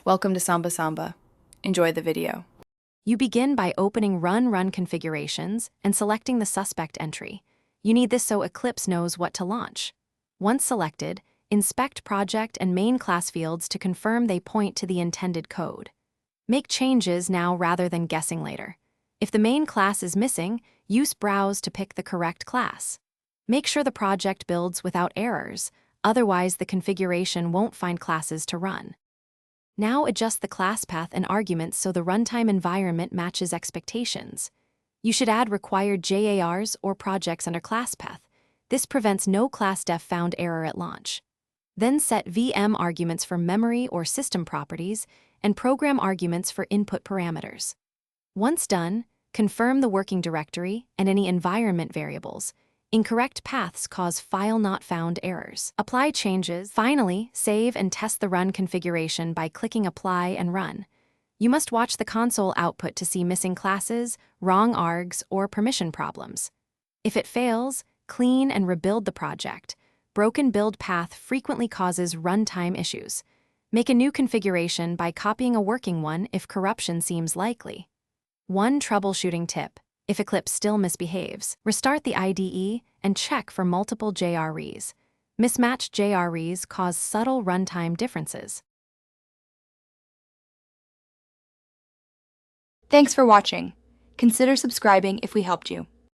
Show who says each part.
Speaker 1: Welcome to Samba Samba. Enjoy the video.
Speaker 2: You begin by opening Run configurations and selecting the suspect entry. You need this so Eclipse knows what to launch. Once selected, inspect project and main class fields to confirm they point to the intended code. Make changes now rather than guessing later. If the main class is missing, use Browse to pick the correct class. Make sure the project builds without errors, otherwise the configuration won't find classes to run. Now adjust the class path and arguments so the runtime environment matches expectations. You should add required JARs or projects under class path. This prevents no class def found error at launch. Then set VM arguments for memory or system properties and program arguments for input parameters. Once done, confirm the working directory and any environment variables. Incorrect paths cause file not found errors. Apply changes. Finally, save and test the run configuration by clicking Apply and Run. You must watch the console output to see missing classes, wrong args, or permission problems. If it fails, clean and rebuild the project. Broken build path frequently causes runtime issues. Make a new configuration by copying a working one if corruption seems likely. One troubleshooting tip. If Eclipse still misbehaves, restart the IDE and check for multiple JREs. Mismatched JREs cause subtle runtime differences.
Speaker 3: Thanks for watching. Consider subscribing if we helped you.